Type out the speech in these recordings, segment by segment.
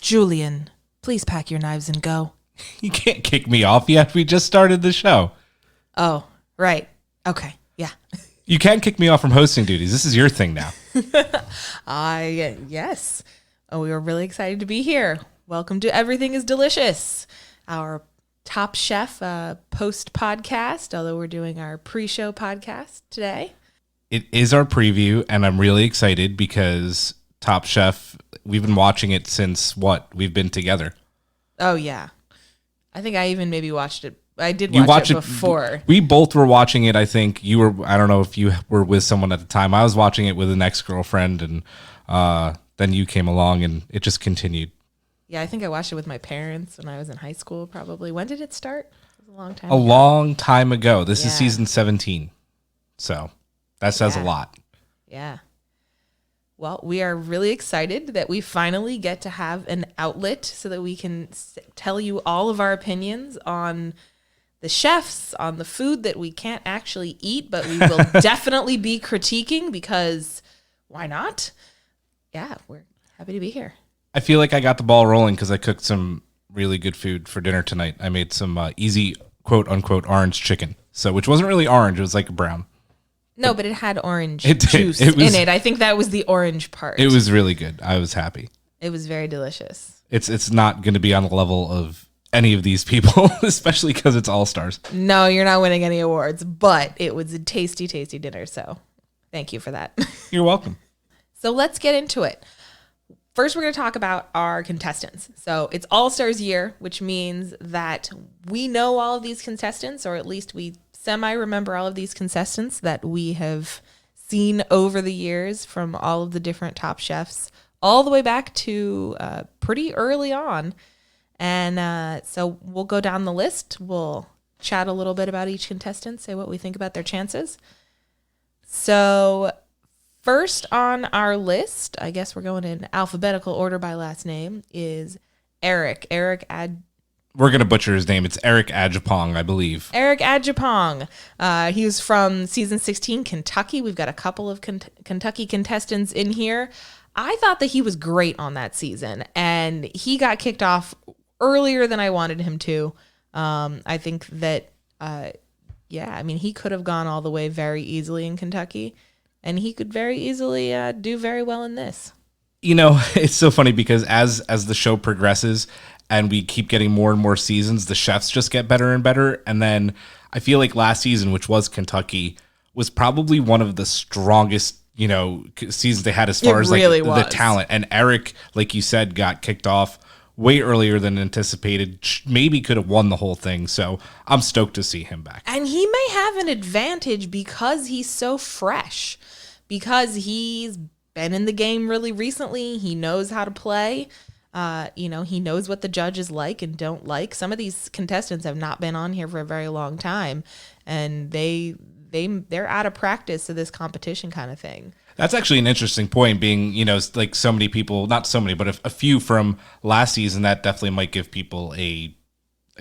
Julian, please pack your knives and go. You can't kick me off yet. We just started the show. Oh, right. Okay. Yeah. You can't kick me off from hosting duties. This is your thing now. Yes. Oh, we were really excited to be here. Welcome to Everything is Delicious, our Top Chef post podcast, although we're doing our pre-show podcast today. It is our preview, and I'm really excited because Top Chef, we've been watching it since we've been together. Oh, yeah. I think I even maybe watched it. I did watch it before. We both were watching it. I think you were, I don't know if you were with someone at the time. I was watching it with an ex-girlfriend, and then you came along, and it just continued. Yeah, I think I watched it with my parents when I was in high school, probably. When did it start? It was a long time ago. Long time ago. This is season 17. So that says a lot. Yeah. Well, we are really excited that we finally get to have an outlet so that we can tell you all of our opinions on the chefs, on the food that we can't actually eat, but we will definitely be critiquing because why not? Yeah, we're happy to be here. I feel like I got the ball rolling because I cooked some really good food for dinner tonight. I made some easy, quote unquote, orange chicken. Which wasn't really orange. It was like brown. No, but it had orange juice in it. I think that was the orange part. It was really good. I was happy. It was very delicious. It's not going to be on the level of any of these people, especially because it's All-Stars. No, you're not winning any awards, but it was a tasty, tasty dinner. So thank you for that. You're welcome. So let's get into it. First, we're going to talk about our contestants. So it's All-Stars year, which means that we know all of these contestants, or at least we semi-remember all of these contestants that we have seen over the years from all of the different Top Chefs, all the way back to pretty early on. And so we'll go down the list. We'll chat a little bit about each contestant, say what we think about their chances. So first on our list, I guess we're going in alphabetical order by last name, is Eric. We're going to butcher his name. It's Eric Adjepong, I believe. Eric Adjepong. He was from season 16, Kentucky. We've got a couple of Kentucky contestants in here. I thought that he was great on that season, and he got kicked off earlier than I wanted him to. I think that, he could have gone all the way very easily in Kentucky, and he could very easily do very well in this. You know, it's so funny because as the show progresses and we keep getting more and more seasons, the chefs just get better and better. And then I feel like last season, which was Kentucky, was probably one of the strongest, seasons they had as far as really the talent. And Eric, like you said, got kicked off way earlier than anticipated. Maybe could have won the whole thing. So I'm stoked to see him back. And he may have an advantage because he's so fresh, because he's been in the game really recently. He knows how to play. He knows what the judges like and don't like. Some of these contestants have not been on here for a very long time, and they're out of practice to this competition kind of thing. That's actually an interesting point, being, like so many people, not so many, but a few from last season, that definitely might give people a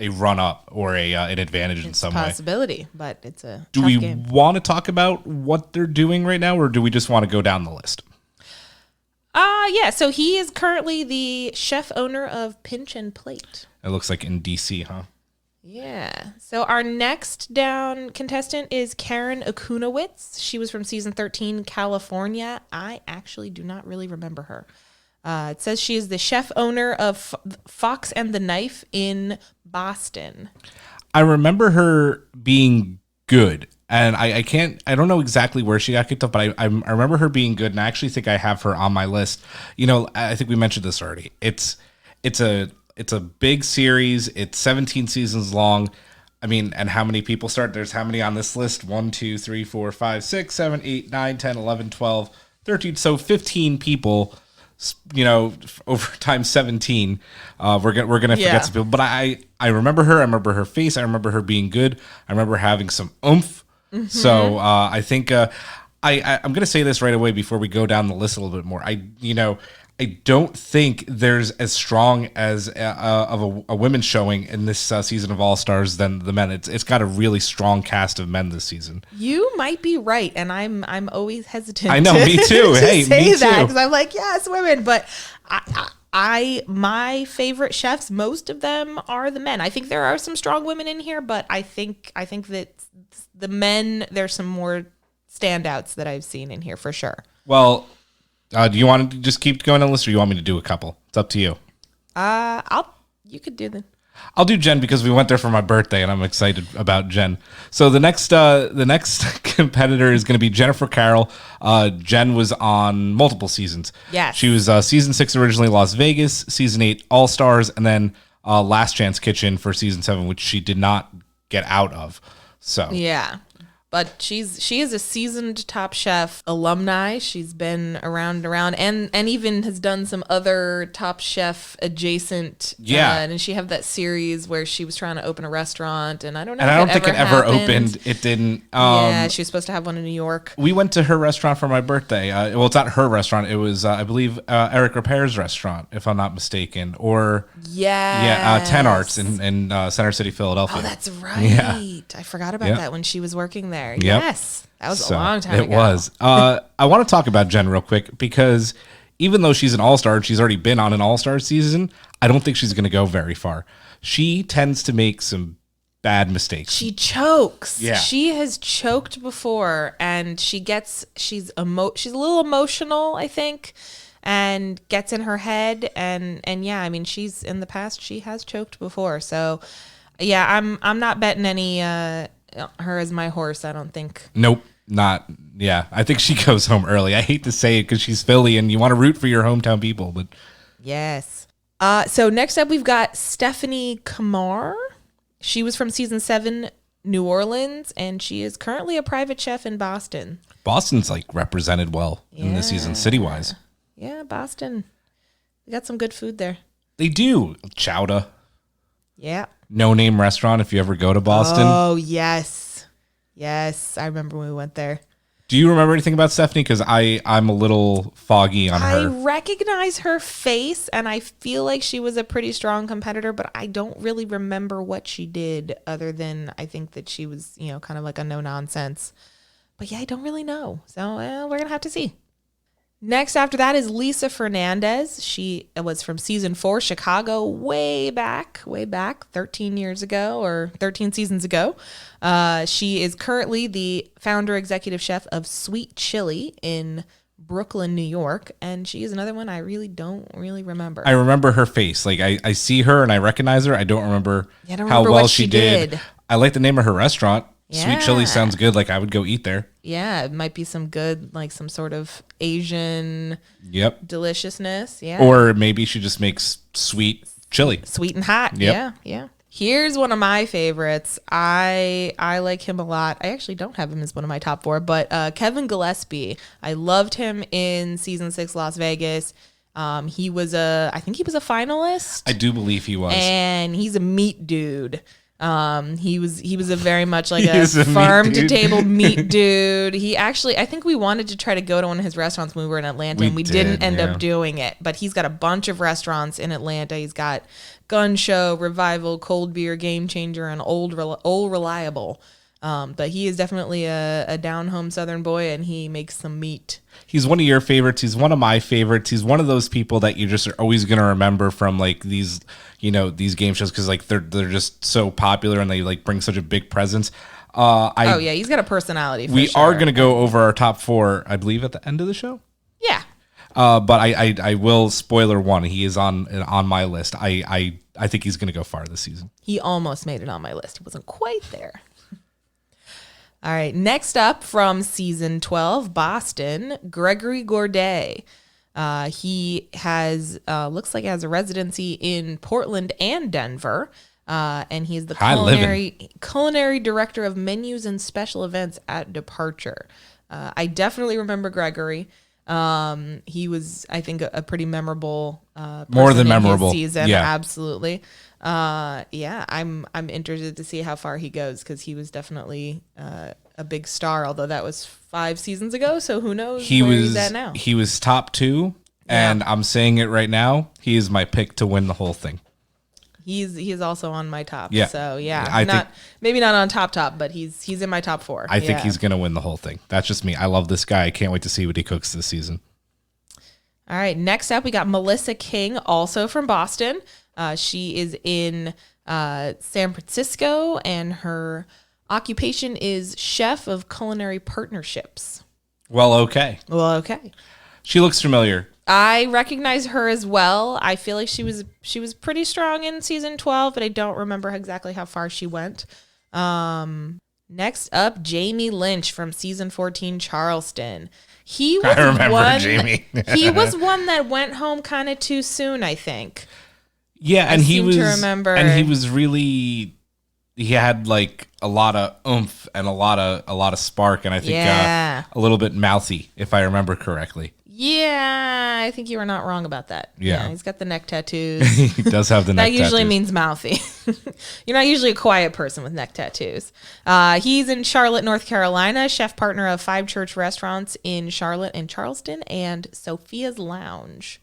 run up or an advantage in some way. Possibility, but it's a Do tough we game. Want to talk about what they're doing right now, or do we just want to go down the list? Yeah, so he is currently the chef owner of Pinch and Plate. It looks like in DC, huh? Yeah. So our next down contestant is Karyn Akunowitz. She was from season 13, California. I actually do not really remember her. It says she is the chef owner of Fox and the Knife in Boston. I remember her being good. And I don't know exactly where she got kicked off, but I remember her being good, and I actually think I have her on my list. I think we mentioned this already. It's a big series. It's 17 seasons long. I mean, and how many people start? There's how many on this list? 1, 2, 3, 4, 5, 6, 7, 8, 9, 10, 11, 12, 13. So 15 people, over time 17. We're gonna forget some people. But I remember her. I remember her face. I remember her being good. I remember having some oomph. Mm-hmm. So I think I'm going to say this right away before we go down the list a little bit more. I don't think there's as strong as of a women's showing in this season of All Stars than the men. It's got a really strong cast of men this season. You might be right, and I'm always hesitant. I know, me too. to hey, say me that too. because I'm like, yes, women, but my favorite chefs, most of them are the men. I think there are some strong women in here, but I think that the men, there's some more standouts that I've seen in here for sure. Well, do you want to just keep going on the list, or you want me to do a couple? It's up to you. You could do them. I'll do Jen because we went there for my birthday and I'm excited about Jen. So the next competitor is going to be Jennifer Carroll. Jen was on multiple seasons. Yes. She was season 6 originally Las Vegas, season 8 All Stars, and then Last Chance Kitchen for season 7, which she did not get out of. So yeah. But she is a seasoned Top Chef alumni. She's been around and even has done some other Top Chef adjacent. Yeah. And she had that series where she was trying to open a restaurant, and I don't know. And I don't think it ever happened. opened. It didn't. Yeah, she was supposed to have one in New York. We went to her restaurant for my birthday. Well, it's not her restaurant. It was, I believe, Eric Repair's restaurant, if I'm not mistaken. Or yeah, 10 Arts in Center City, Philadelphia. Oh, that's right. Yeah. I forgot about that when she was working there. Yep. Yes, that was a long time ago. It was. I want to talk about Jen real quick because even though she's an all-star, she's already been on an all-star season, I don't think she's going to go very far. She tends to make some bad mistakes. She chokes. Yeah. She has choked before, and she's a little emotional, I think, and gets in her head, and yeah, I mean, she's in the past, she has choked before. So yeah, I'm not betting any her as my horse, I don't think. Nope. Not. Yeah. I think she goes home early. I hate to say it because she's Philly and you want to root for your hometown people, but yes. So next up, we've got Stephanie Kamar. She was from season 7, New Orleans, and she is currently a private chef in Boston. Boston's like represented well in this season, city-wise. Yeah, Boston. We got some good food there. They do. Chowda. Yeah. No-name restaurant if you ever go to Boston. Oh, yes. Yes, I remember when we went there. Do you remember anything about Stephanie? Because I'm a little foggy on her. I recognize her face, and I feel like she was a pretty strong competitor, but I don't really remember what she did other than I think that she was, kind of like a no-nonsense. But yeah, I don't really know. So we're going to have to see. Next after that is Lisa Fernandez. She was from season 4, Chicago, way back, 13 years ago or 13 seasons ago. She is currently the founder executive chef of Sweet Chili in Brooklyn, New York. And she is another one I don't really remember. I remember her face. Like I see her and I recognize her. I don't remember, how well what she did. I like the name of her restaurant. Yeah. Sweet Chili sounds good. Like I would go eat there. Yeah, it might be some good, like some sort of Asian deliciousness. Yeah. Or maybe she just makes sweet chili. Sweet and hot. Yep. Yeah. Here's one of my favorites. I like him a lot. I actually don't have him as one of my top 4, but Kevin Gillespie. I loved him in season 6 Las Vegas. I think he was a finalist. I do believe he was. And he's a meat dude. He was a very much like a farm to table meat dude. He actually, I think we wanted to try to go to one of his restaurants when we were in Atlanta, and we didn't end up doing it. But he's got a bunch of restaurants in Atlanta. He's got Gun Show, Revival, Cold Beer, Game Changer, and Old Reliable. But he is definitely a down home Southern boy, and he makes some meat. He's one of your favorites. He's one of my favorites. He's one of those people that you just are always going to remember from like these, these game shows because like they're just so popular and they like bring such a big presence. He's got a personality. We are going to go over our top 4, I believe, at the end of the show. Yeah. But I will spoiler one. He is on my list. I think he's going to go far this season. He almost made it on my list. He wasn't quite there. All right, next up from season 12, Boston, Gregory Gourdet. He has, looks like he has a residency in Portland and Denver, and he's the culinary director of menus and special events at Departure. I definitely remember Gregory. He was, I think, a pretty memorable more than memorable season. Yeah, absolutely. I'm interested to see how far he goes because he was definitely a big star, although that was 5 seasons ago, so who knows where he's at now. He was top 2, and I'm saying it right now, he is my pick to win the whole thing. He is also on my top. Yeah. So yeah, maybe not on top, but he's in my top 4. I think he's gonna win the whole thing. That's just me. I love this guy. I can't wait to see what he cooks this season. All right. Next up, we got Melissa King, also from Boston. She is in San Francisco, and her occupation is chef of culinary partnerships. Well, okay. She looks familiar. I recognize her as well. I feel like she was pretty strong in season 12, but I don't remember exactly how far she went. Next up, Jamie Lynch from season 14, Charleston. I remember Jamie. He was one that went home kind of too soon, I think. Yeah, and he was really, he had like a lot of oomph and a lot of spark, and I think a little bit mouthy, if I remember correctly. Yeah, I think you were not wrong about that. Yeah, he's got the neck tattoos. He does have the neck tattoos. That usually means mouthy. You're not usually a quiet person with neck tattoos. He's in Charlotte, North Carolina, chef partner of 5 church restaurants in Charlotte and Charleston, and Sophia's Lounge.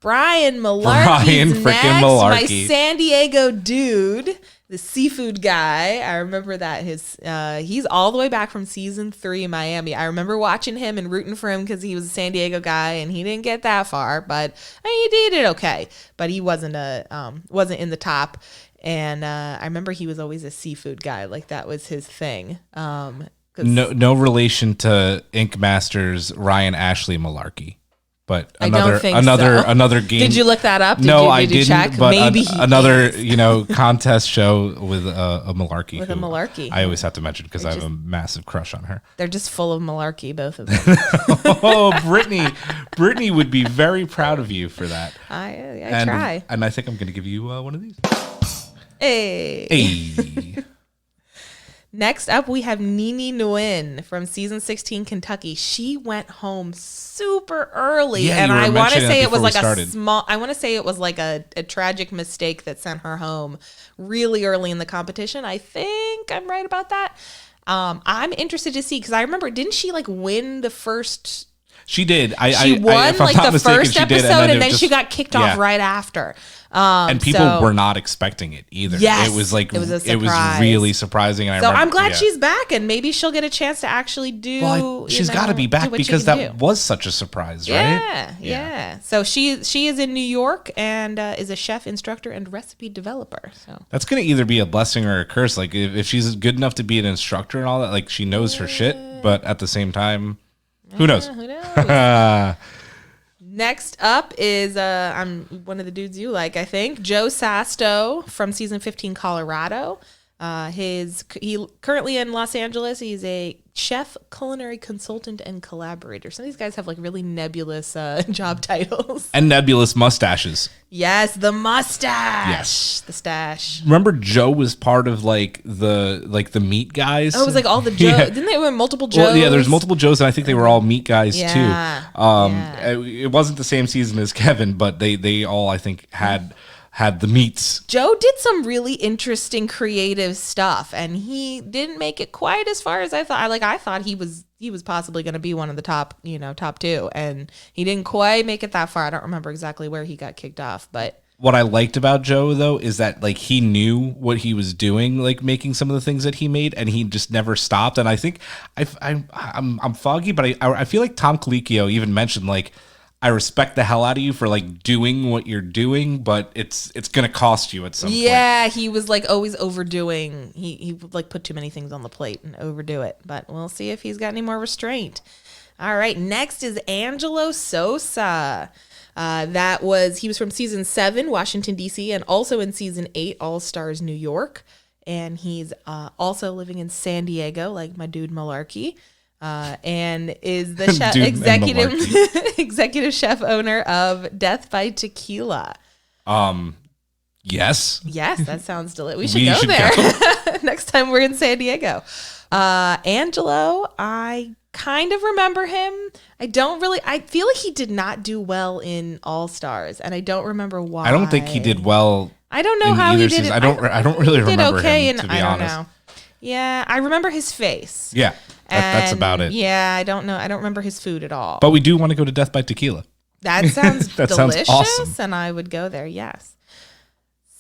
Brian Malarkey's next, my San Diego dude, the seafood guy. I remember that he's all the way back from season 3 in Miami. I remember watching him and rooting for him because he was a San Diego guy, and he didn't get that far, but he did okay. But he wasn't in the top. And I remember he was always a seafood guy, like that was his thing. No relation to Ink Masters Ryan Ashley Malarkey. But another game. Did you look that up? I didn't. Check? But maybe another contest show with a Malarkey. With a Malarkey, I always have to mention because I have a massive crush on her. They're just full of Malarkey, both of them. Oh, Brittany would be very proud of you for that. I try, and I think I'm going to give you one of these. Hey. Next up, we have Nini Nguyen from season 16, Kentucky. She went home super early, and I want to say it was like a tragic mistake that sent her home really early in the competition. I think I'm right about that. I'm interested to see because I remember, didn't she like win the first? She did. She won like the first episode, and then she got kicked off right after. And people were not expecting it either. Yes, it was really surprising. And I'm glad she's back, and maybe she'll get a chance to actually do. Well, she's got to be back because that was such a surprise, right? Yeah. So she is in New York and is a chef, instructor, and recipe developer. So that's gonna either be a blessing or a curse. Like if she's good enough to be an instructor and all that, like she knows her shit, but at the same time, who knows? Who knows? Next up is I'm one of the dudes you like, I think, Joe Sasto from season 15, Colorado. He currently in Los Angeles. He's a chef, culinary consultant, and collaborator. Some of these guys have like really nebulous job titles and nebulous mustaches. Yes, the mustache. Yes, the stash. Remember, Joe was part of like the meat guys. Oh, it was like all the Joe. Yeah. Didn't they have multiple Joes? Well, yeah, there's multiple Joes, and I think they were all meat guys too. Yeah. It wasn't the same season as Kevin, but they all I think had the meats. Joe did some really interesting creative stuff, and he didn't make it quite as far as I thought. I thought he was possibly going to be one of the top 2, and he didn't quite make it that far. I don't remember exactly where he got kicked off, but what I liked about Joe though is that like he knew what he was doing, like making some of the things that he made, and he just never stopped. And I think I'm foggy, but I feel like Tom Colicchio even mentioned like, I respect the hell out of you for like doing what you're doing, but it's gonna cost you at some point. Yeah, he was like always overdoing. He would like put too many things on the plate and overdo it. But we'll see if he's got any more restraint. All right, next is Angelo Sosa. He was from season 7, Washington D.C., and also in season 8, All Stars New York. And he's also living in San Diego, like my dude Malarkey. And is the executive chef owner of Death by Tequila. Yes. Yes, that sounds delicious. We should go there next time we're in San Diego. Angelo, I kind of remember him. I feel like he did not do well in All Stars, and I don't remember why. I don't think he did well. I don't know how he did it. I don't really remember him, to be honest. I don't know. Yeah, I remember his face. Yeah. That's about it. Yeah, I don't know. I don't remember his food at all. But we do want to go to Death by Tequila. That sounds delicious, sounds awesome. And I would go there, yes.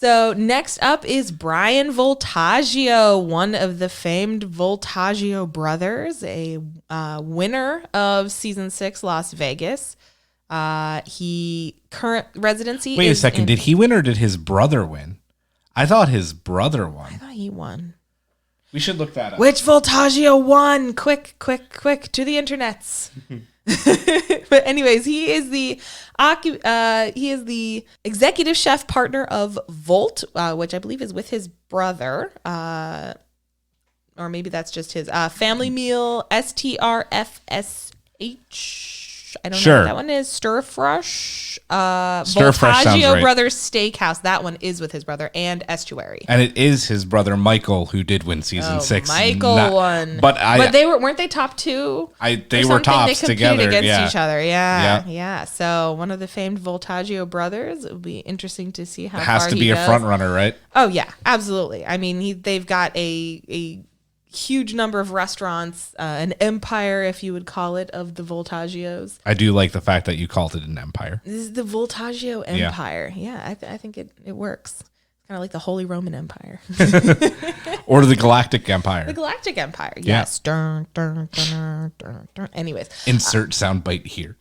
So next up is Brian Voltaggio, one of the famed Voltaggio brothers, a winner of season 6 Las Vegas. He current residency. Wait a second. Did he win or did his brother win? I thought his brother won. I thought he won. We should look that up. Which Voltaggio won? Quick to the internets. But anyways, he is the executive chef partner of Volt, which I believe is with his brother, or maybe that's just his family meal. STRFSH. I don't know what that one is. Stir Fresh. Voltaggio right. Brothers Steakhouse. That one is with his brother, and Estuary. And it is his brother Michael who did win season 6. Michael won. But they weren't they top 2? They were tops they together against each other. Yeah. So one of the famed Voltaggio brothers. It would be interesting to see how it has far to he be a goes. front runner, right? Oh yeah, absolutely. I mean, they've got a huge number of restaurants, an empire, if you would call it, of the Voltaggios. I do like the fact that you called it an empire. This is the Voltaggio Empire. Yeah, I think it works. Kind of like the Holy Roman Empire. Or the Galactic Empire. The Galactic Empire, Yeah. yes. Dun, dun, dun, dun, dun. Anyways. Insert soundbite here.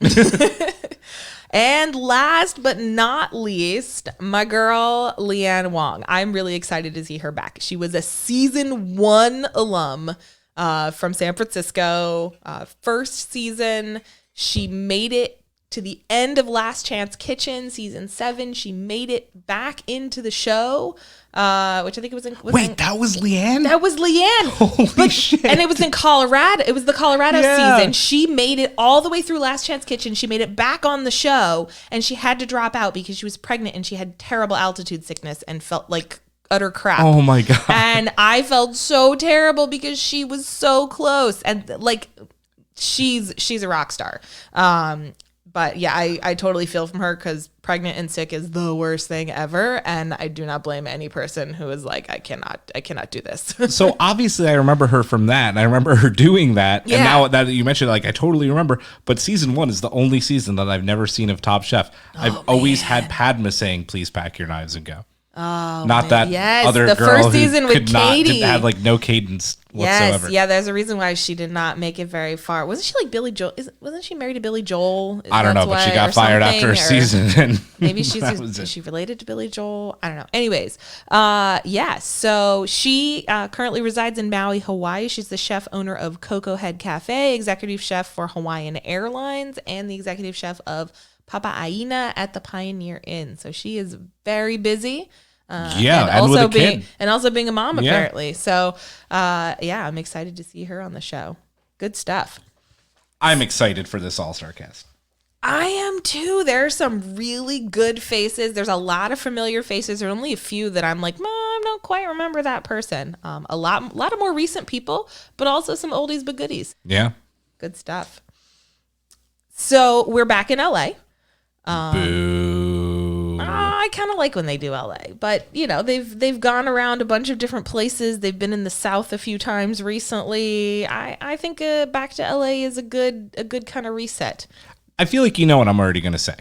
And last but not least, my girl, Leanne Wong. I'm really excited to see her back. She was a season 1 alum from San Francisco. First season, she made it to the end of Last Chance Kitchen, season 7. She made it back into the show, which I think it was in. That was Leanne? That was Leanne. Holy shit. And it was in Colorado. It was the Colorado season. She made it all the way through Last Chance Kitchen. She made it back on the show, and she had to drop out because she was pregnant and she had terrible altitude sickness and felt like utter crap. Oh my God. And I felt so terrible because she was so close. And like, she's a rock star. But yeah, I totally feel from her because pregnant and sick is the worst thing ever. And I do not blame any person who is like, I cannot do this. So obviously I remember her from that, and I remember her doing that. Yeah. And now that you mentioned, like, I totally remember. But season 1 is the only season that I've never seen of Top Chef. I've always had Padma saying, "Please pack your knives and go." Oh, not that yes, other the girl first who season with could not Katie had like no cadence whatsoever. Yes, yeah. There's a reason why she did not make it very far. Wasn't she like Billy Joel? Wasn't she married to Billy Joel? I don't know, but she got fired after a season. And maybe is she related to Billy Joel? I don't know. Anyways, yeah. So she currently resides in Maui, Hawaii. She's the chef owner of Coco Head Cafe, executive chef for Hawaiian Airlines, and the executive chef of Papa'aina at the Pioneer Inn. So she is very busy. And also with a being kid. and also being a mom apparently. So yeah, I'm excited to see her on the show. Good stuff. I'm excited for this All-Star cast. I am too. There are some really good faces. There's a lot of familiar faces. There are only a few that I'm like, I don't quite remember that person. A lot of more recent people, but also some oldies but goodies. Yeah. Good stuff. So we're back in LA. Boo. I kind of like when they do LA, but you know, they've gone around a bunch of different places. They've been in the South a few times recently. I think back to LA is a good kind of reset. I feel like you know what I'm already going to say.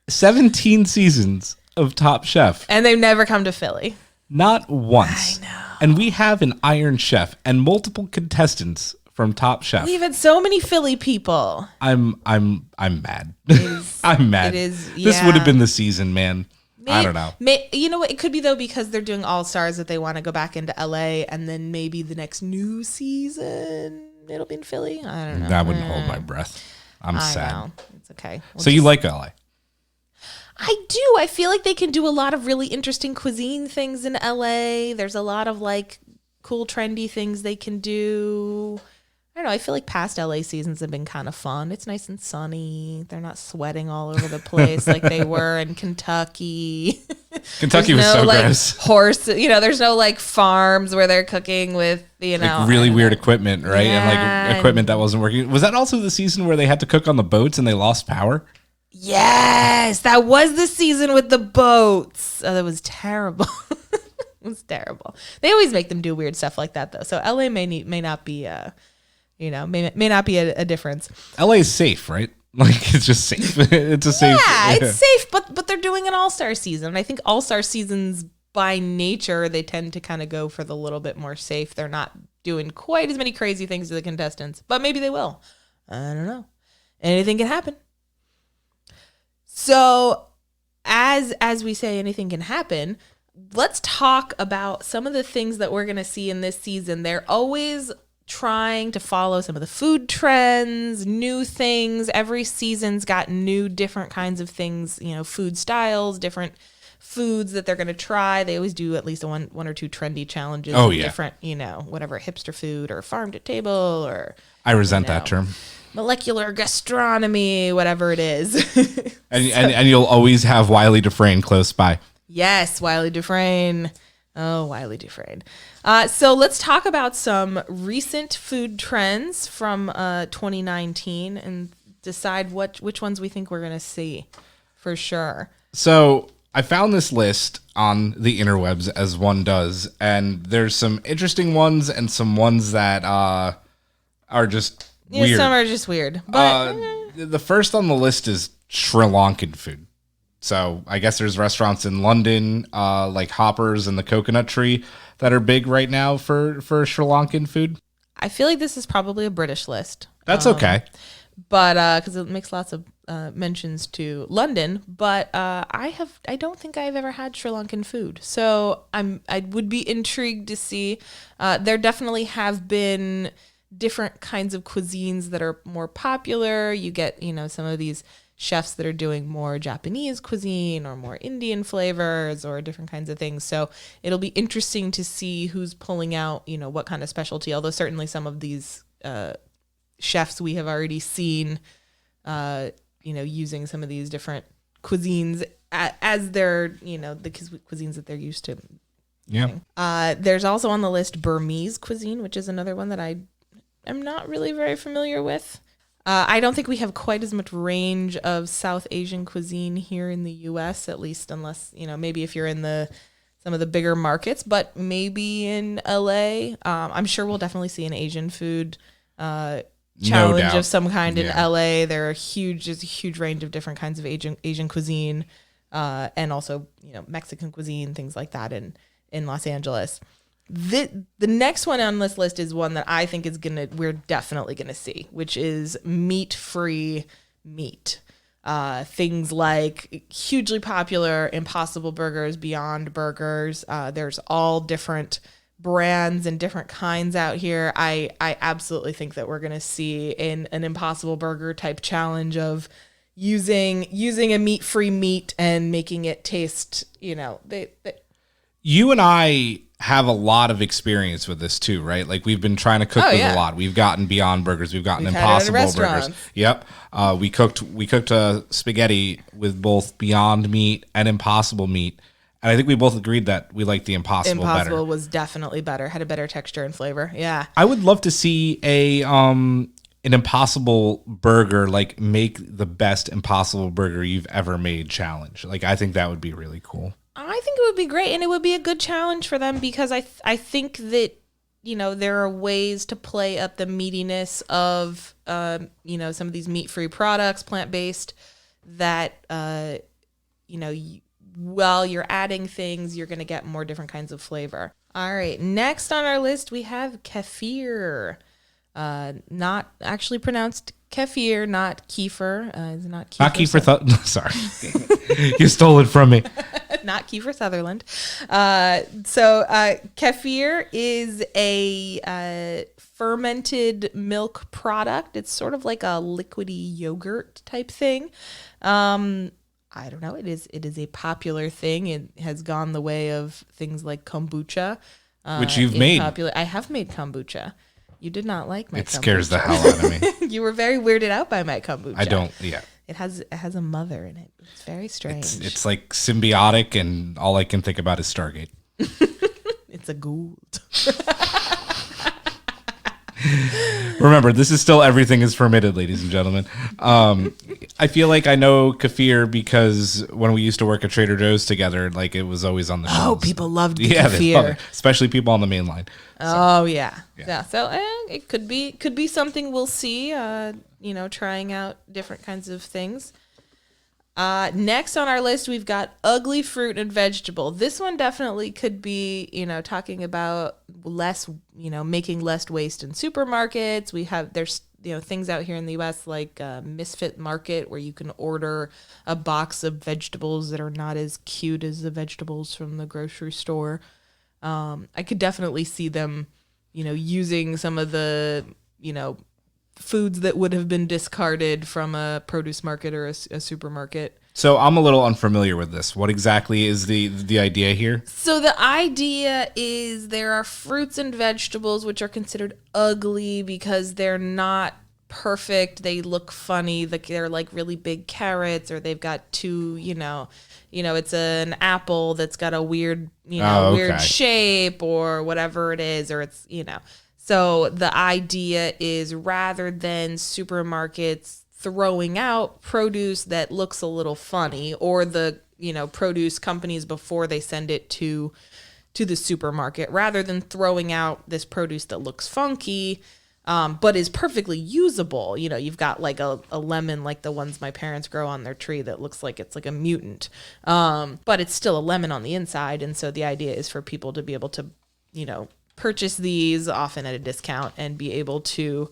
17 seasons of Top Chef. And they've never come to Philly. Not once. I know. And we have an Iron Chef and multiple contestants from Top Chef. We've had so many Philly people. I'm mad. I'm mad. It is. This would have been the season, man. I don't know. You know what? It could be though because they're doing All Stars that they want to go back into LA, and then maybe the next new season it'll be in Philly. I don't know. I wouldn't hold my breath. I'm sad. Know. It's okay. So you like LA? I do. I feel like they can do a lot of really interesting cuisine things in LA. There's a lot of like cool, trendy things they can do. I don't know. I feel like past LA seasons have been kind of fun. It's nice and sunny. They're not sweating all over the place like they were in Kentucky. Kentucky was so gross. Horse, there's no like farms where they're cooking with, like really weird equipment, right? And like equipment that wasn't working. Was that also the season where they had to cook on the boats and they lost power? Yes, that was the season with the boats. Oh, that was terrible. It was terrible. They always make them do weird stuff like that though. So LA may not be may not be a difference. LA is safe, right? Like it's just safe. It's a safe. Yeah, it's safe, but they're doing an all-star season. And I think all-star seasons by nature, they tend to kind of go for the little bit more safe. They're not doing quite as many crazy things to the contestants, but maybe they will. I don't know. Anything can happen. So as we say, anything can happen. Let's talk about some of the things that we're going to see in this season. They're always trying to follow some of the food trends, new things. Every season's got new different kinds of things, food styles, different foods that they're going to try. They always do at least one or two trendy challenges. Oh, yeah. Different, whatever, hipster food or farm to table or... I resent that term. Molecular gastronomy, whatever it is. And you'll always have Wiley Dufresne close by. Yes, Wiley Dufresne. Oh, Wiley Dufresne. So let's talk about some recent food trends from 2019 and decide which ones we think we're going to see for sure. So I found this list on the interwebs, as one does, and there's some interesting ones and some ones that are just weird. Some are just weird. But the first on the list is Sri Lankan food. So I guess there's restaurants in London, like Hoppers and the Coconut Tree, that are big right now for Sri Lankan food. I feel like this is probably a British list. That's okay. But because it makes lots of mentions to London, but I don't think I've ever had Sri Lankan food, so I would be intrigued to see. There definitely have been different kinds of cuisines that are more popular. You get some of these chefs that are doing more Japanese cuisine or more Indian flavors or different kinds of things. So it'll be interesting to see who's pulling out what kind of specialty. Although certainly some of these chefs we have already seen, using some of these different cuisines as their, the cuisines that they're used to. Yeah. There's also on the list Burmese cuisine, which is another one that I am not really very familiar with. I don't think we have quite as much range of South Asian cuisine here in the U.S., at least unless, maybe if you're in some of the bigger markets, but maybe in L.A. I'm sure we'll definitely see an Asian food challenge of some kind in LA. There's a huge range of different kinds of Asian cuisine, and also Mexican cuisine, things like that in Los Angeles. The next one on this list is one that I think we're definitely gonna see, which is meat-free meat. Things like hugely popular Impossible Burgers, Beyond Burgers. There's all different brands and different kinds out here. I absolutely think that we're going to see an Impossible Burger type challenge of using a meat-free meat and making it taste, You and I have a lot of experience with this too, right? Like we've been trying to cook a lot. We've gotten Beyond Burgers. We've gotten Impossible Burgers. Yep. We cooked spaghetti with both Beyond Meat and Impossible Meat. And I think we both agreed that we liked the Impossible better. Impossible was definitely better. Had a better texture and flavor. Yeah. I would love to see an Impossible Burger, like make the best Impossible Burger you've ever made challenge. Like I think that would be really cool. I think it would be great, and it would be a good challenge for them because I think that there are ways to play up the meatiness of some of these meat-free products, plant-based, that while you're adding things, you're going to get more different kinds of flavor. All right, next on our list we have kefir. Not actually pronounced kefir, not kefir. It's not kefir. Not kefir. Sorry, you stole it from me. Not Kiefer Sutherland. So kefir is a fermented milk product. It's sort of like a liquidy yogurt type thing. I don't know. It is a popular thing. It has gone the way of things like kombucha, which you've made. I have made kombucha. You did not like my kombucha. It scares the hell out of me. You were very weirded out by my kombucha. I don't. Yeah. It has a mother in it. It's very strange. It's like symbiotic, and all I can think about is Stargate. It's a Gould. Remember, this is still everything is permitted, ladies and gentlemen. I feel like I know kefir because when we used to work at Trader Joe's together, like it was always on the shelves. Oh, people loved kefir. They love it, especially people on the main line. Oh yeah. So it could be something we'll see. Trying out different kinds of things. Next on our list, we've got ugly fruit and vegetable. This one definitely could be, talking about less, making less waste in supermarkets. There's things out here in the U.S. like Misfit Market where you can order a box of vegetables that are not as cute as the vegetables from the grocery store. I could definitely see them, using some of the, foods that would have been discarded from a produce market or a supermarket. So I'm a little unfamiliar with this. What exactly is the idea here? So the idea is there are fruits and vegetables which are considered ugly because they're not perfect. They look funny. They're like really big carrots, or they've got two, it's an apple that's got a weird, weird shape or whatever it is, or it's, So the idea is rather than supermarkets throwing out produce that looks a little funny, or the, produce companies before they send it to the supermarket, rather than throwing out this produce that looks funky, but is perfectly usable. You've got like a lemon like the ones my parents grow on their tree that looks like it's like a mutant, but it's still a lemon on the inside. And so the idea is for people to be able to, purchase these often at a discount and be able to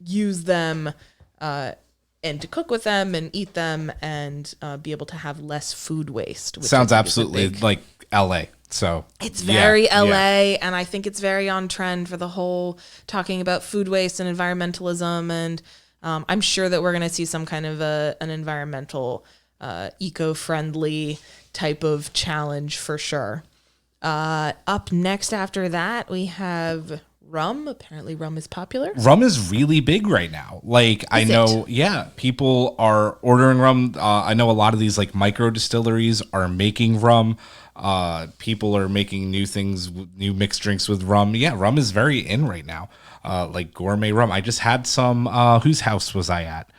use them and to cook with them and eat them and be able to have less food waste. Sounds absolutely like LA. So it's very LA, and I think it's very on trend for the whole talking about food waste and environmentalism. And I'm sure that we're going to see some kind of an environmental, eco-friendly type of challenge for sure. Up next after that, we have rum. Apparently rum is popular. Rum is really big right now. Like, I know, people are ordering rum. I know a lot of these like micro distilleries are making rum. People are making new things, new mixed drinks with rum. Yeah, rum is very in right now. Like gourmet rum. I just had some, whose house was I at?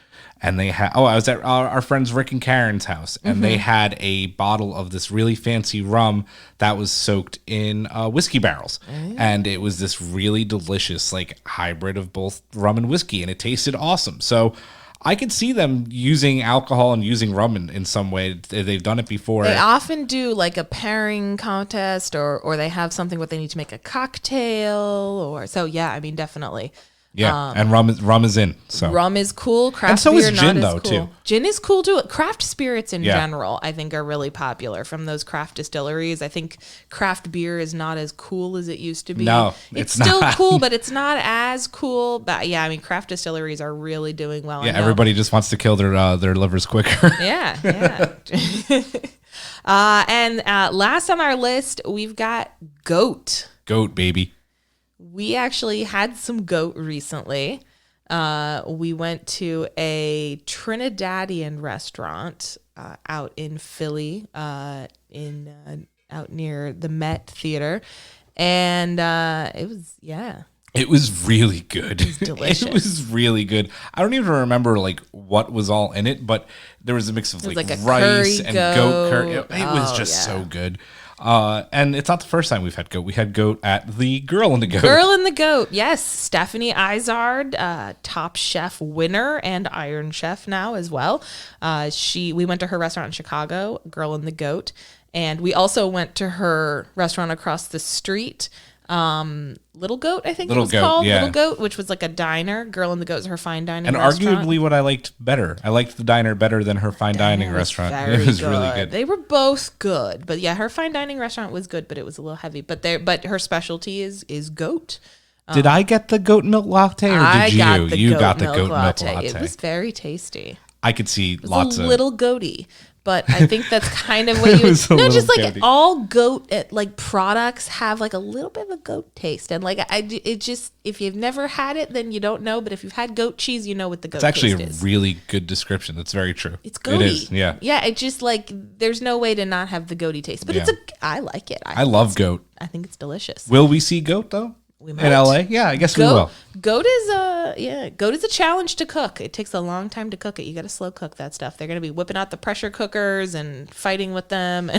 And they had, I was at our friends Rick and Karyn's house, and they had a bottle of this really fancy rum that was soaked in whiskey barrels. And it was this really delicious, like, hybrid of both rum and whiskey, and it tasted awesome. So I could see them using alcohol and using rum in some way. They've done it before. They often do like a pairing contest, or they have something where they need to make a cocktail, or so. Yeah, I mean, definitely. Yeah, and rum is in. So rum is cool. Craft and so beer is gin, not though, cool. too. Gin is cool too. Craft spirits in general, I think, are really popular from those craft distilleries. I think craft beer is not as cool as it used to be. No, it's still cool, but it's not as cool. But yeah, I mean, craft distilleries are really doing well. Yeah, everybody just wants to kill their livers quicker. Yeah. And last on our list, we've got goat. Goat, baby. We actually had some goat recently. We went to a Trinidadian restaurant out in Philly, out near the Met Theater, and it was It was really good. It was delicious. It was really good. I don't even remember like what was all in it, but there was a mix of like rice and goat curry. It was just so good. And it's not the first time we've had goat. We had goat at the Girl and the Goat. Girl and the Goat, yes. Stephanie Izard, Top Chef winner and Iron Chef now as well. We went to her restaurant in Chicago, Girl and the Goat, and we also went to her restaurant across the street, Little Goat, I think it was called. Yeah. Little Goat, which was like a diner. Girl and the Goat is her fine dining and restaurant. And arguably what I liked better. I liked the diner better than her fine dining restaurant. It was really good. They were both good. But yeah, her fine dining restaurant was good, but it was a little heavy. But her specialty is goat. Did I get the goat milk latte or did you? You got the goat milk latte. It was very tasty. I could see lots of... a little goaty. But I think that's kind of what you would... No, just like goaty. All goat like products have like a little bit of a goat taste. And like it just, if you've never had it, then you don't know. But if you've had goat cheese, you know what the goat taste is. It's actually a really good description. That's very true. It's goaty. It is, yeah. Yeah, it just like, there's no way to not have the goaty taste. But I like it. I love goat. I think it's delicious. Will we see goat though? We might. In LA? Yeah, I guess we will. Goat is a challenge to cook. It takes a long time to cook it. You got to slow cook that stuff. They're going to be whipping out the pressure cookers and fighting with them.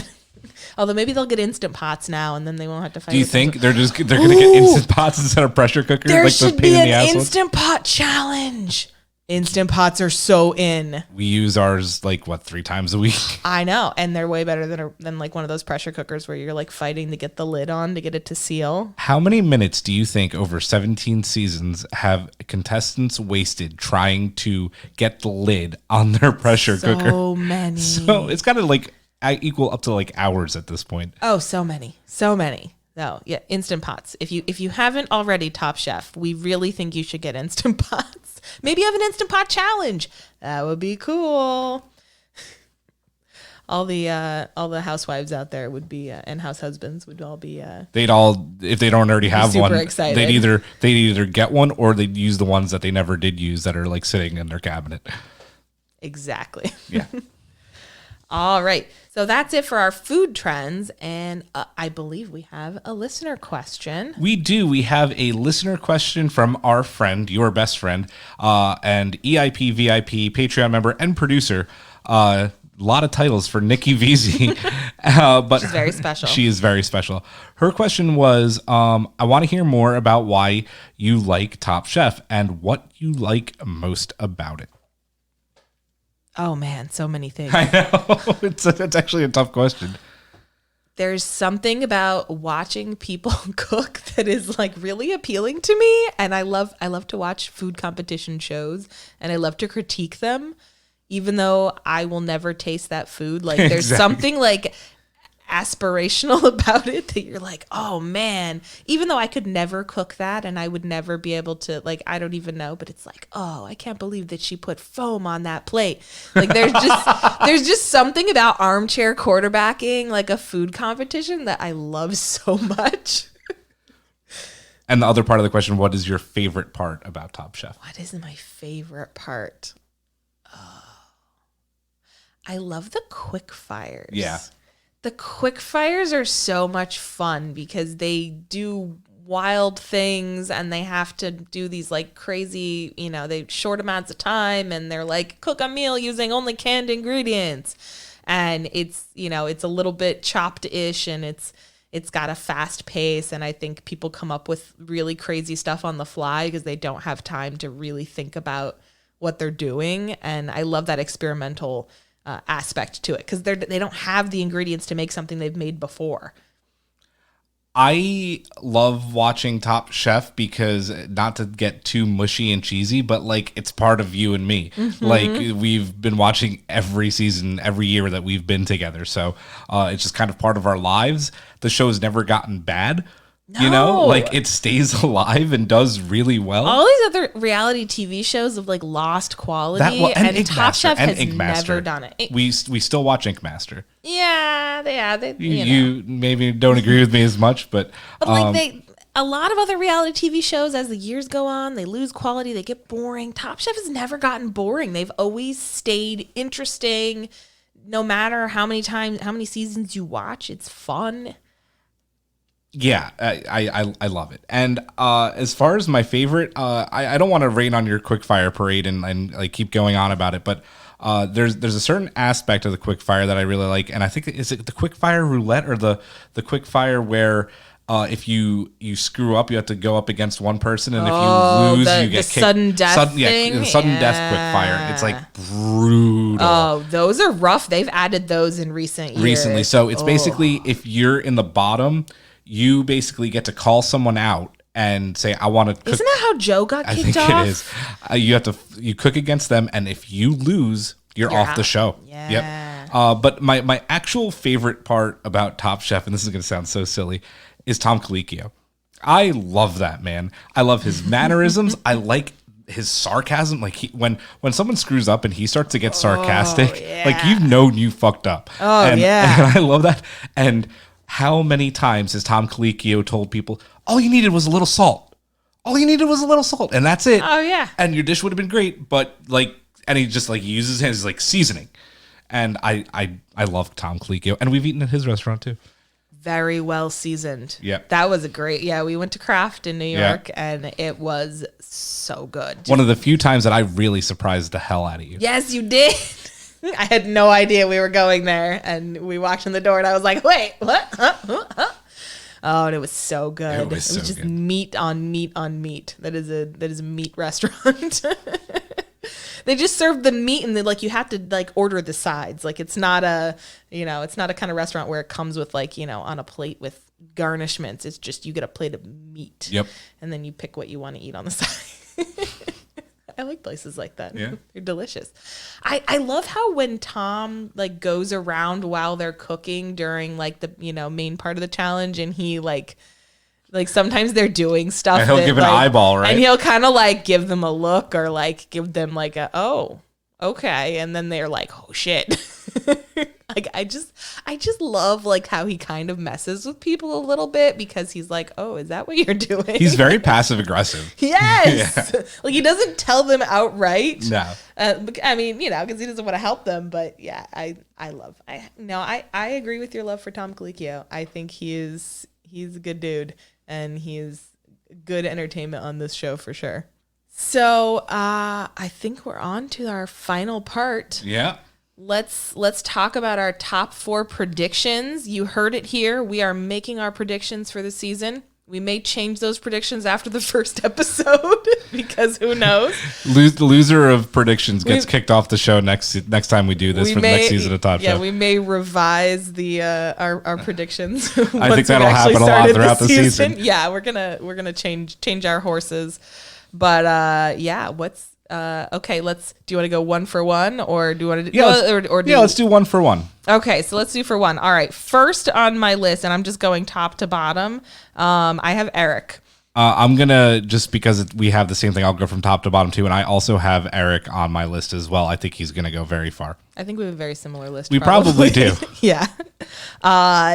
Although maybe they'll get instant pots now, and then they won't have to fight. Do you think they're going to get instant pots instead of pressure cookers? There like should be an instant pot challenge. Instant Pots are so in. We use ours like 3 times a week. I know, and they're way better than like one of those pressure cookers where you're like fighting to get the lid on to get it to seal. How many minutes do you think over 17 seasons have contestants wasted trying to get the lid on their pressure cooker? So many. So it's got to like equal up to like hours at this point. Oh, so many. No, yeah, Instant Pots. If you haven't already, Top Chef, we really think you should get Instant Pots. Maybe have an Instant Pot challenge. That would be cool. All the housewives out there would be and house husbands would all be. They'd all, if they don't already have super one, excited. they'd either get one or they'd use the ones that they never did use that are like sitting in their cabinet. Exactly. Yeah. All right. So that's it for our food trends. And I believe we have a listener question. We do. We have a listener question from our friend, your best friend, and EIP, VIP, Patreon member, and producer. A lot of titles for Nikki Veazey. But She's very special. She is very special. Her question was, I want to hear more about why you like Top Chef and what you like most about it. Oh, man, so many things. I know. It's actually a tough question. There's something about watching people cook that is like really appealing to me. And I love to watch food competition shows and I love to critique them, even though I will never taste that food. Like there's something like aspirational about it that you're like, oh man, even though I could never cook that and I would never be able to, like, I don't even know, but it's like, oh, I can't believe that she put foam on that plate. Like there's just something about armchair quarterbacking, like a food competition, that I love so much. And the other part of the question, what is your favorite part about Top Chef? What is my favorite part? Oh, I love the quick fires. Yeah. The quick fires are so much fun because they do wild things and they have to do these like crazy, they short amounts of time and they're like cook a meal using only canned ingredients. And it's, it's a little bit chopped-ish and it's got a fast pace. And I think people come up with really crazy stuff on the fly because they don't have time to really think about what they're doing. And I love that experimental aspect to it because they don't have the ingredients to make something they've made before. I love watching Top Chef because, not to get too mushy and cheesy, but like it's part of you and me. Mm-hmm. Like we've been watching every season, every year that we've been together. So it's just kind of part of our lives. The show's never gotten bad. No. Like it stays alive and does really well. All these other reality TV shows have like lost quality, and Top Chef has never done it. We still watch Ink Master. Yeah, you maybe don't agree with me as much, but like a lot of other reality TV shows, as the years go on, they lose quality, they get boring. Top Chef has never gotten boring. They've always stayed interesting, no matter how many seasons you watch. It's fun. Yeah, I love it. And as far as my favorite, I don't want to rain on your quickfire parade and like keep going on about it, but there's a certain aspect of the quickfire that I really like, and I think is it the quickfire roulette or the quickfire where if you screw up, you have to go up against one person, and if you lose, you get kicked. Sudden death thing. The sudden death quickfire. It's like brutal. Oh, those are rough. They've added those in recent years. So it's basically if you're in the bottom, you basically get to call someone out and say, I want to cook. Isn't that how Joe got kicked off? I think it is. You cook against them, and if you lose, you're off the show. Yeah. Yep. But my actual favorite part about Top Chef, and this is going to sound so silly, is Tom Colicchio. I love that man. I love his mannerisms. I like his sarcasm. Like when someone screws up and he starts to get sarcastic, like you've known you fucked up. And I love that. And how many times has Tom Colicchio told people, all you needed was a little salt. All you needed was a little salt, and that's it. Oh, yeah. And your dish would have been great, but like, and he just like uses his like seasoning. And I love Tom Colicchio, and we've eaten at his restaurant too. Very well seasoned. Yep. That was we went to Kraft in New York, and it was so good. One of the few times that I really surprised the hell out of you. Yes, you did. I had no idea we were going there, and we walked in the door, and I was like, wait, what? Huh? Oh, and it was so good. It was just good. Meat on meat on meat. That is a meat restaurant. They just serve the meat, and you have to order the sides. It's not a it's not a kind of restaurant where it comes with on a plate with garnishments. It's just you get a plate of meat. Yep. And then you pick what you want to eat on the side. I like places like that. Yeah. They're delicious. I love how when Tom goes around while they're cooking during the main part of the challenge, and he sometimes they're doing stuff and he'll give an eyeball, right? And he'll kind of give them a look or give them a, oh, okay. And then they're like, oh shit. I just love how he kind of messes with people a little bit, because he's like, oh, is that what you're doing? He's very passive aggressive. Yes. Yeah. He doesn't tell them outright. No. I mean, because he doesn't want to help them. But yeah, I agree with your love for Tom Colicchio. I think he's a good dude, and he's good entertainment on this show for sure. So I think we're on to our final part. Yeah. Let's talk about our top 4 predictions. You heard it here. We are making our predictions for the season. We may change those predictions after the first episode because who knows? The loser of predictions gets kicked off the show next time we do this for the next season of Top Chef. Yeah, we may revise the our predictions. I think that'll happen a lot throughout the season. Yeah, we're gonna change our horses. But yeah, what's okay, do you want to go 1 for 1, or do you want to let's do 1 for 1. Okay, so let's do for 1. All right, first on my list, and I'm just going top to bottom, I have Eric. I'm gonna, just because we have the same thing, I'll go from top to bottom too, and I also have Eric on my list as well. I think he's gonna go very far. I think we have a very similar list. We probably do. Yeah.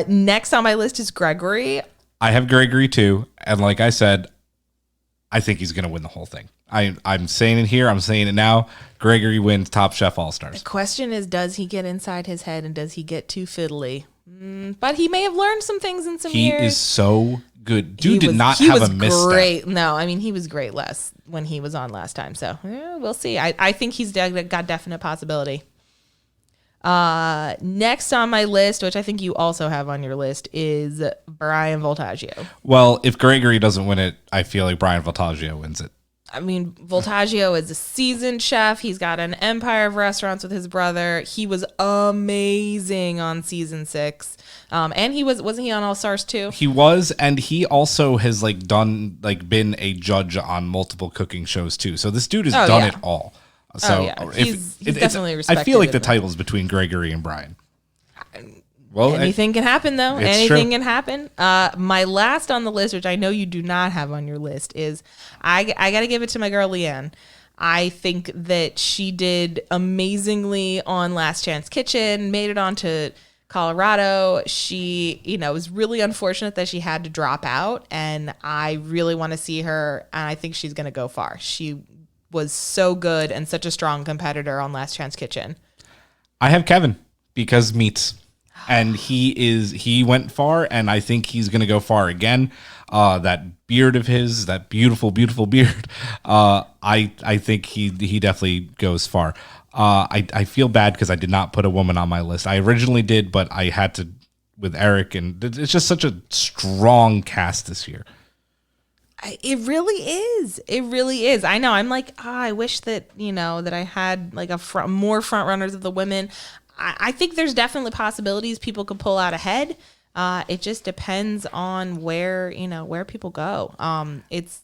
Next on my list is Gregory. I have Gregory too, and like I said, I think he's gonna win the whole thing. I'm saying it here. I'm saying it now. Gregory wins Top Chef All-Stars. The question is, does he get inside his head, and does he get too fiddly? But he may have learned some things in some years. He is so good. Dude did not have a misstep. Great. No, I mean, he was great when he was on last time. So we'll see. I think he's got definite possibility. Next on my list, which I think you also have on your list, is Brian Voltaggio. Well, if Gregory doesn't win it, I feel like Brian Voltaggio wins it. I mean, Voltaggio is a seasoned chef. He's got an empire of restaurants with his brother. He was amazing on season 6. And wasn't he on All Stars too? He was, and he also has been a judge on multiple cooking shows too. So this dude has done it all. So he's definitely respected. I feel like the title's between Gregory and Brian. Well, anything can happen, though. Anything can happen. My last on the list, which I know you do not have on your list, is I got to give it to my girl, Leanne. I think that she did amazingly on Last Chance Kitchen, made it onto Colorado. She, it was really unfortunate that she had to drop out, and I really want to see her, and I think she's going to go far. She was so good and such a strong competitor on Last Chance Kitchen. I have Kevin, because meats. And he went far, and I think he's going to go far again. That beard of his, that beautiful, beautiful beard. I think he definitely goes far. I feel bad because I did not put a woman on my list. I originally did, but I had to with Eric, and it's just such a strong cast this year. It really is. It really is. I know. I'm like, I wish that, that I had more front runners of the women. I think there's definitely possibilities people could pull out ahead. It just depends on where people go. It's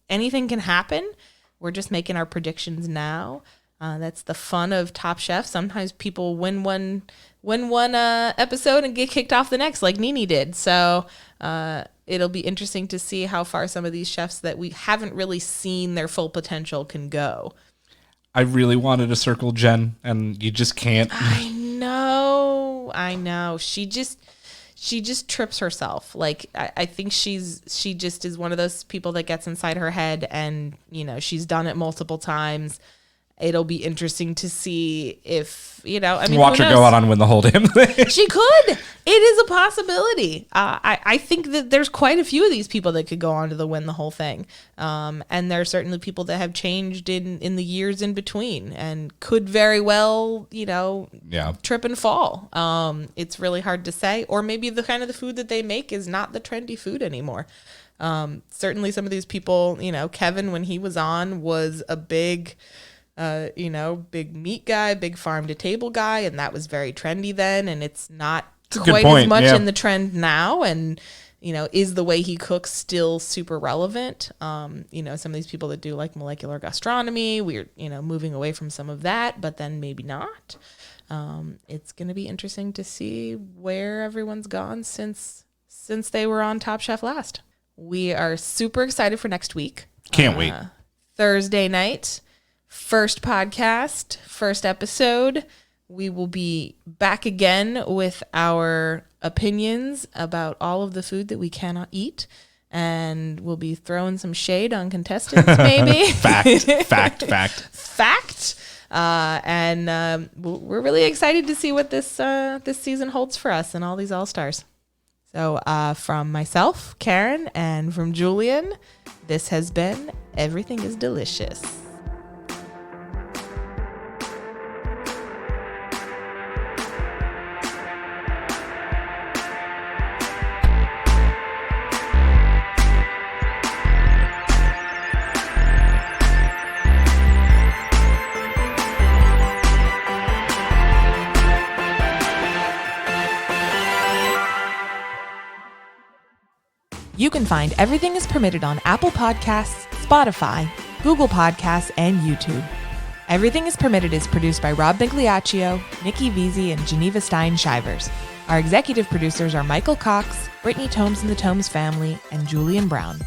anything can happen. We're just making our predictions now. That's the fun of Top Chef. Sometimes people win one episode and get kicked off the next, like Nene did. So it'll be interesting to see how far some of these chefs that we haven't really seen their full potential can go. I really wanted to circle Jen, and you just can't. I know. She just trips herself. I think she just is one of those people that gets inside her head, and she's done it multiple times. It'll be interesting to see if, watch her go out and win the whole damn thing. She could. It is a possibility. I think that there's quite a few of these people that could go on to win the whole thing. And there are certainly people that have changed in the years in between and could very well, trip and fall. It's really hard to say. Or maybe the kind of the food that they make is not the trendy food anymore. Certainly some of these people, Kevin, when he was on, was a big big meat guy, big farm to table guy. And that was very trendy then. And it's not It's a good quite point, as much yeah. in the trend now. And, is the way he cooks still super relevant? Some of these people that do like molecular gastronomy, we're, moving away from some of that, but then maybe not. It's going to be interesting to see where everyone's gone since they were on Top Chef last. We are super excited for next week. Can't wait. Thursday night, first podcast, first episode. We will be back again with our opinions about all of the food that we cannot eat. And we'll be throwing some shade on contestants, maybe. Fact. And we're really excited to see what this season holds for us and all these All-Stars. So from myself, Karyn, and from Julian, this has been Everything is Delicious. You can find Everything is Permitted on Apple Podcasts, Spotify, Google Podcasts, and YouTube. Everything is Permitted is produced by Rob Bigliaccio, Nikki Veazey, and Geneva Stein-Shivers. Our executive producers are Michael Cox, Brittany Tomes and the Tomes family, and Julian Brown.